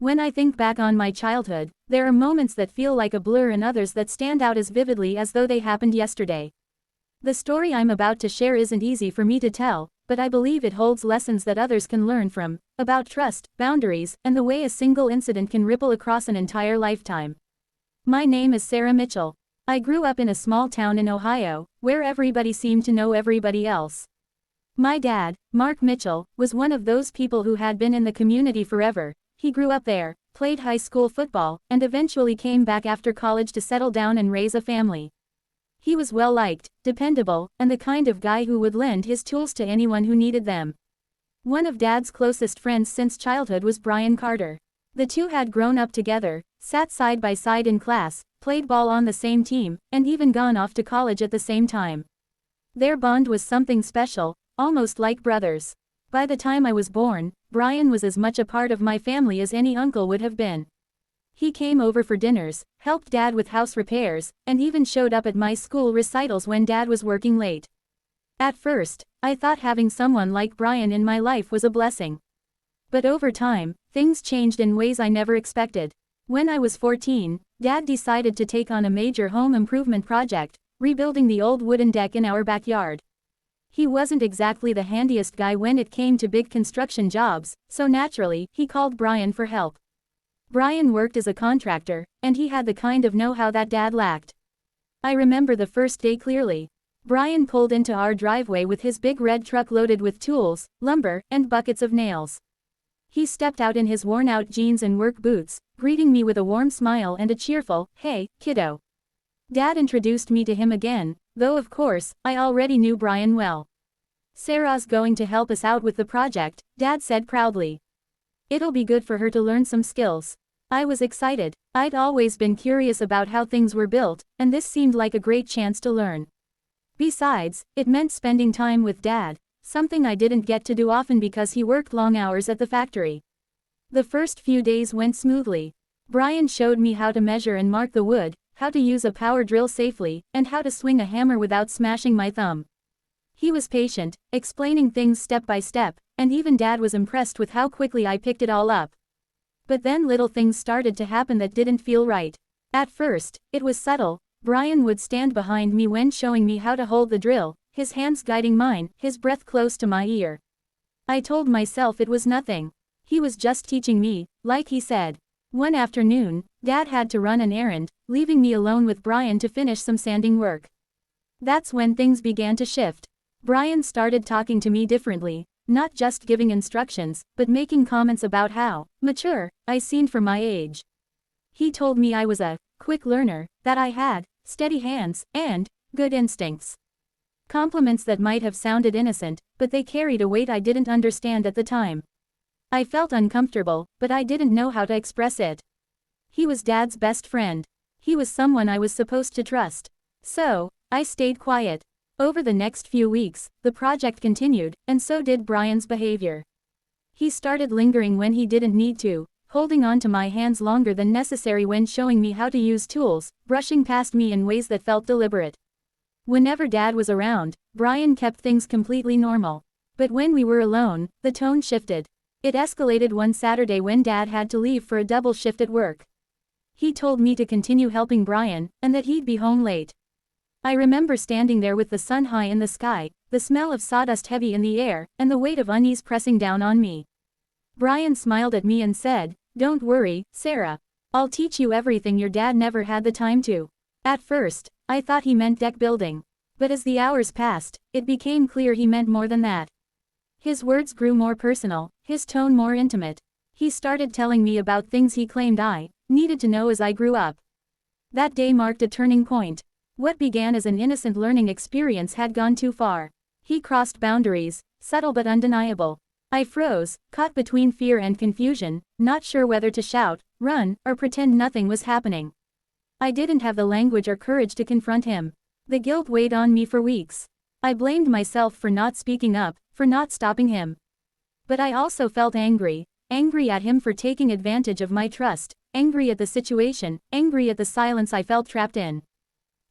When I think back on my childhood, there are moments that feel like a blur and others that stand out as vividly as though they happened yesterday. The story I'm about to share isn't easy for me to tell, but I believe it holds lessons that others can learn from, about trust, boundaries, and the way a single incident can ripple across an entire lifetime. My name is Sarah Mitchell. I grew up in a small town in Ohio, where everybody seemed to know everybody else. My dad, Mark Mitchell, was one of those people who had been in the community forever. He grew up there, played high school football, and eventually came back after college to settle down and raise a family. He was well-liked, dependable, and the kind of guy who would lend his tools to anyone who needed them. One of Dad's closest friends since childhood was Brian Carter. The two had grown up together, sat side by side in class, played ball on the same team, and even gone off to college at the same time. Their bond was something special, almost like brothers. By the time I was born, Brian was as much a part of my family as any uncle would have been. He came over for dinners, helped Dad with house repairs, and even showed up at my school recitals when Dad was working late. At first, I thought having someone like Brian in my life was a blessing. But over time, things changed in ways I never expected. When I was 14, Dad decided to take on a major home improvement project, rebuilding the old wooden deck in our backyard. He wasn't exactly the handiest guy when it came to big construction jobs, so naturally, he called Brian for help. Brian worked as a contractor, and he had the kind of know-how that Dad lacked. I remember the first day clearly. Brian pulled into our driveway with his big red truck loaded with tools, lumber, and buckets of nails. He stepped out in his worn-out jeans and work boots, greeting me with a warm smile and a cheerful, "Hey, kiddo." Dad introduced me to him again, though of course, I already knew Brian well. "Sarah's going to help us out with the project," Dad said proudly. "It'll be good for her to learn some skills." I was excited. I'd always been curious about how things were built, and this seemed like a great chance to learn. Besides, it meant spending time with Dad, something I didn't get to do often because he worked long hours at the factory. The first few days went smoothly. Brian showed me how to measure and mark the wood, how to use a power drill safely, and how to swing a hammer without smashing my thumb. He was patient, explaining things step by step, and even Dad was impressed with how quickly I picked it all up. But then little things started to happen that didn't feel right. At first, it was subtle. Brian would stand behind me when showing me how to hold the drill, his hands guiding mine, his breath close to my ear. I told myself it was nothing. He was just teaching me, like he said. One afternoon, Dad had to run an errand, leaving me alone with Brian to finish some sanding work. That's when things began to shift. Brian started talking to me differently, not just giving instructions, but making comments about how mature I seemed for my age. He told me I was a quick learner, that I had steady hands and good instincts. Compliments that might have sounded innocent, but they carried a weight I didn't understand at the time. I felt uncomfortable, but I didn't know how to express it. He was Dad's best friend. He was someone I was supposed to trust. So, I stayed quiet. Over the next few weeks, the project continued, and so did Brian's behavior. He started lingering when he didn't need to, holding on to my hands longer than necessary when showing me how to use tools, brushing past me in ways that felt deliberate. Whenever Dad was around, Brian kept things completely normal. But when we were alone, the tone shifted. It escalated one Saturday when Dad had to leave for a double shift at work. He told me to continue helping Brian, and that he'd be home late. I remember standing there with the sun high in the sky, the smell of sawdust heavy in the air, and the weight of unease pressing down on me. Brian smiled at me and said, "Don't worry, Sarah. I'll teach you everything your dad never had the time to." At first, I thought he meant deck building. But as the hours passed, it became clear he meant more than that. His words grew more personal, his tone more intimate. He started telling me about things he claimed I needed to know as I grew up. That day marked a turning point. What began as an innocent learning experience had gone too far. He crossed boundaries, subtle but undeniable. I froze, caught between fear and confusion, not sure whether to shout, run, or pretend nothing was happening. I didn't have the language or courage to confront him. The guilt weighed on me for weeks. I blamed myself for not speaking up, for not stopping him. But I also felt angry at him for taking advantage of my trust, angry at the situation, angry at the silence I felt trapped in.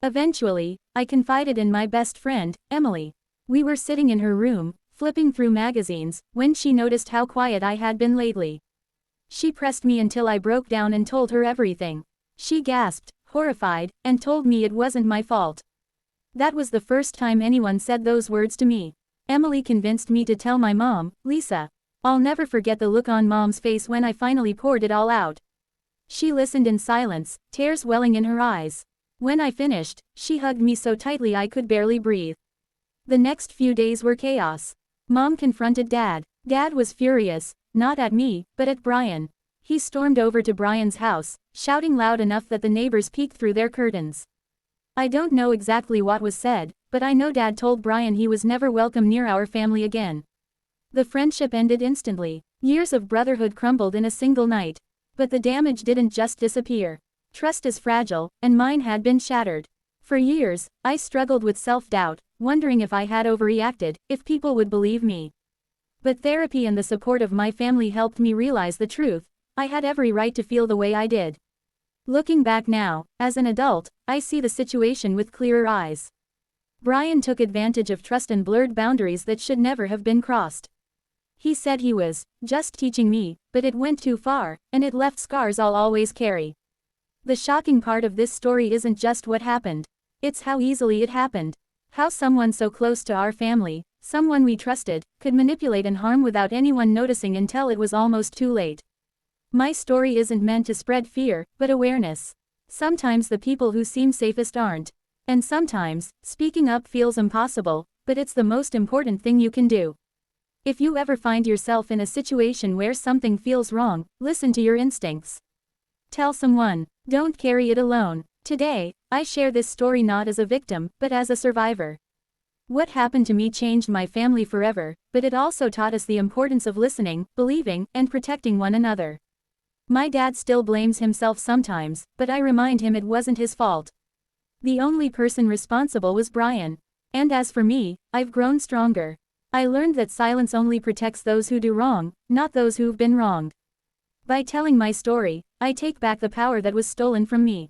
Eventually, I confided in my best friend, Emily. We were sitting in her room, flipping through magazines, when she noticed how quiet I had been lately. She pressed me until I broke down and told her everything. She gasped, horrified, and told me it wasn't my fault. That was the first time anyone said those words to me. Emily convinced me to tell my mom, Lisa. I'll never forget the look on Mom's face when I finally poured it all out. She listened in silence, tears welling in her eyes. When I finished, she hugged me so tightly I could barely breathe. The next few days were chaos. Mom confronted Dad. Dad was furious, not at me, but at Brian. He stormed over to Brian's house, shouting loud enough that the neighbors peeked through their curtains. I don't know exactly what was said, but I know Dad told Brian he was never welcome near our family again. The friendship ended instantly. Years of brotherhood crumbled in a single night. But the damage didn't just disappear. Trust is fragile, and mine had been shattered. For years, I struggled with self-doubt, wondering if I had overreacted, if people would believe me. But therapy and the support of my family helped me realize the truth. I had every right to feel the way I did. Looking back now, as an adult, I see the situation with clearer eyes. Brian took advantage of trust and blurred boundaries that should never have been crossed. He said he was just teaching me, but it went too far, and it left scars I'll always carry. The shocking part of this story isn't just what happened. It's how easily it happened. How someone so close to our family, someone we trusted, could manipulate and harm without anyone noticing until it was almost too late. My story isn't meant to spread fear, but awareness. Sometimes the people who seem safest aren't. And sometimes, speaking up feels impossible, but it's the most important thing you can do. If you ever find yourself in a situation where something feels wrong, listen to your instincts. Tell someone. Don't carry it alone. Today, I share this story not as a victim, but as a survivor. What happened to me changed my family forever, but it also taught us the importance of listening, believing, and protecting one another. My dad still blames himself sometimes, but I remind him it wasn't his fault. The only person responsible was Brian. And as for me, I've grown stronger. I learned that silence only protects those who do wrong, not those who've been wronged. By telling my story, I take back the power that was stolen from me.